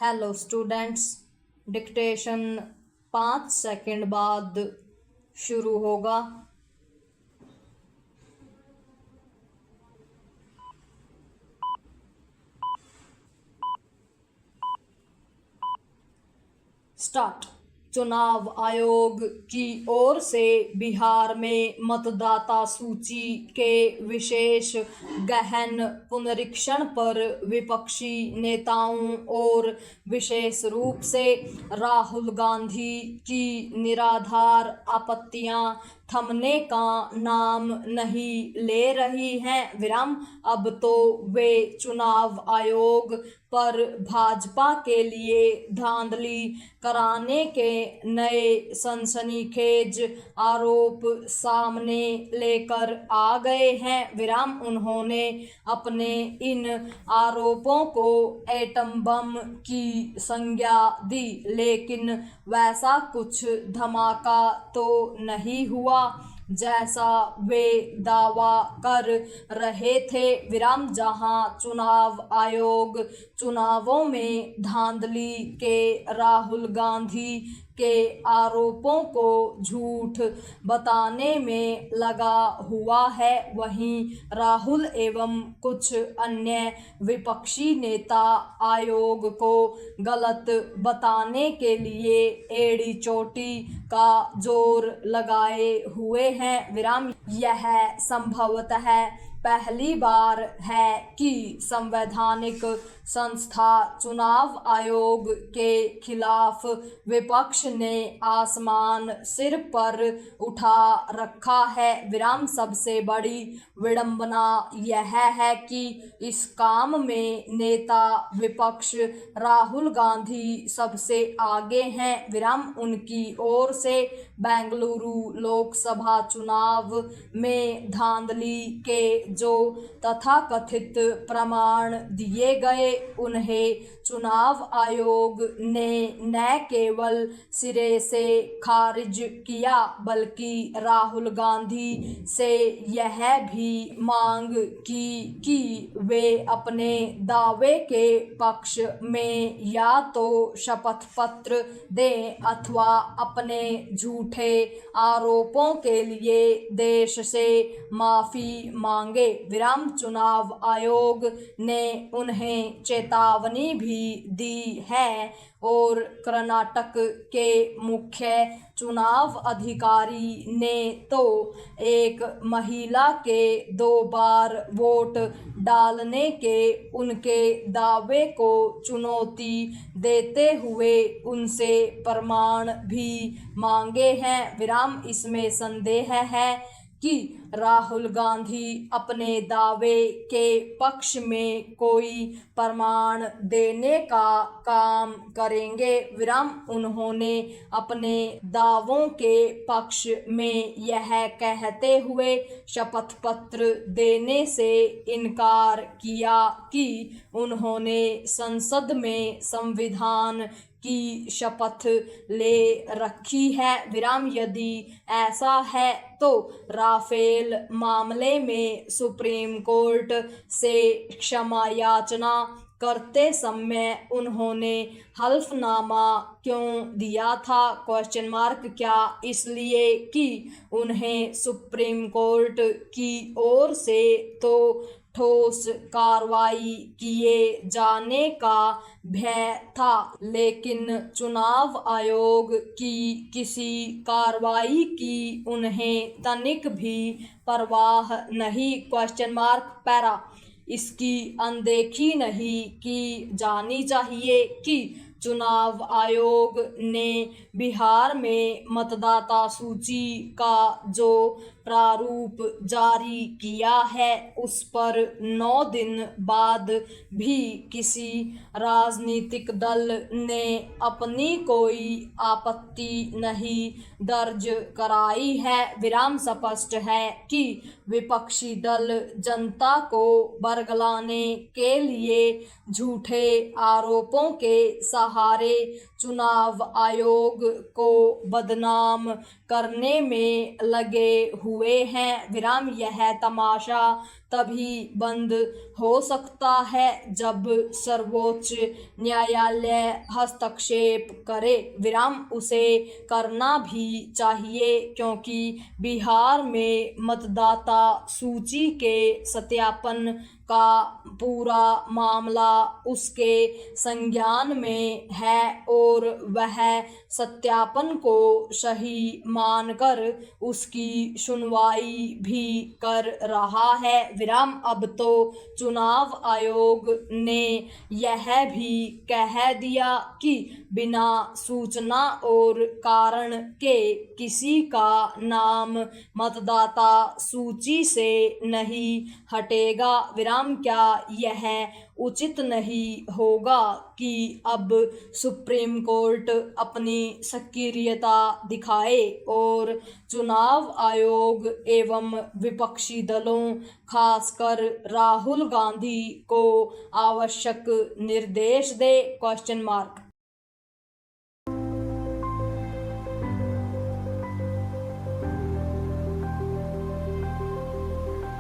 Hello students, dictation 5 second बाद शुरू होगा। स्टार्ट। चुनाव आयोग की ओर से बिहार में मतदाता सूची के विशेष गहन पुनरीक्षण पर विपक्षी नेताओं और विशेष रूप से राहुल गांधी की निराधार आपत्तियां थमने का नाम नहीं ले रही हैं। अब तो वे चुनाव आयोग पर भाजपा के लिए धांधली कराने के नए सनसनीखेज आरोप सामने लेकर आ गए हैं। उन्होंने अपने इन आरोपों को एटम बम की संज्ञा दी, लेकिन वैसा कुछ धमाका तो नहीं हुआ जैसा वे दावा कर रहे थे। जहां चुनाव आयोग चुनावों में धांधली के राहुल गांधी के आरोपों को झूठ बताने में लगा हुआ है, वहीं राहुल एवं कुछ अन्य विपक्षी नेता आयोग को गलत बताने के लिए एड़ी चोटी का जोर लगाए हुए हैं। यह संभवतः पहली बार है कि संवैधानिक संस्था चुनाव आयोग के खिलाफ विपक्ष ने आसमान सिर पर उठा रखा है। सबसे बड़ी विडंबना यह है कि इस काम में नेता विपक्ष राहुल गांधी सबसे आगे हैं। उनकी ओर से बेंगलुरु लोकसभा चुनाव में धांधली के जो तथाकथित प्रमाण दिए गए, उन्हें चुनाव आयोग ने न केवल सिरे से खारिज किया, बल्कि राहुल गांधी से यह भी मांग की कि वे अपने दावे के पक्ष में या तो शपथ पत्र दें अथवा अपने झूठे आरोपों के लिए देश से माफी मांगे। चुनाव आयोग ने उन्हें चेतावनी भी दी है और कर्नाटक के मुख्य चुनाव अधिकारी ने तो एक महिला के 2 बार वोट डालने के उनके दावे को चुनौती देते हुए उनसे प्रमाण भी मांगे हैं। इसमें संदेह है कि राहुल गांधी अपने दावे के पक्ष में कोई प्रमाण देने का काम करेंगे। उन्होंने अपने दावों के पक्ष में यह कहते हुए शपथ पत्र देने से इनकार किया कि उन्होंने संसद में संविधान की शपथ ले रखी है। यदि ऐसा है तो राफेल मामले में सुप्रीम कोर्ट से क्षमा याचना करते समय उन्होंने हल्फनामा क्यों दिया था? क्या इसलिए कि उन्हें सुप्रीम कोर्ट की ओर से तो ठोस कार्रवाई किए जाने का भय था, लेकिन चुनाव आयोग की किसी कार्रवाई की उन्हें तनिक भी परवाह नहीं? पैरा इसकी अनदेखी नहीं की जानी चाहिए कि चुनाव आयोग ने बिहार में मतदाता सूची का जो प्रारूप जारी किया है, उस पर 9 दिन बाद भी किसी राजनीतिक दल ने अपनी कोई आपत्ति नहीं दर्ज कराई है। स्पष्ट है कि विपक्षी दल जनता को बरगलाने के लिए झूठे आरोपों के सहारे चुनाव आयोग को बदनाम करने में लगे हुए हैं। यह तमाशा तभी बंद हो सकता है जब सर्वोच्च न्यायालय हस्तक्षेप करे। विराम उसे करना भी चाहिए क्योंकि बिहार में मतदाता सूची के सत्यापन का पूरा मामला उसके संज्ञान में है और वह सत्यापन को सही मानकर उसकी सुनवाई भी कर रहा है। विराम अब तो चुनाव आयोग ने यह भी कह दिया कि बिना सूचना और कारण के किसी का नाम मतदाता सूची से नहीं हटेगा। विराम क्या यह उचित नहीं होगा कि अब सुप्रीम कोर्ट अपनी सक्रियता दिखाए और चुनाव आयोग एवं विपक्षी दलों खासकर राहुल गांधी को आवश्यक निर्देश दे?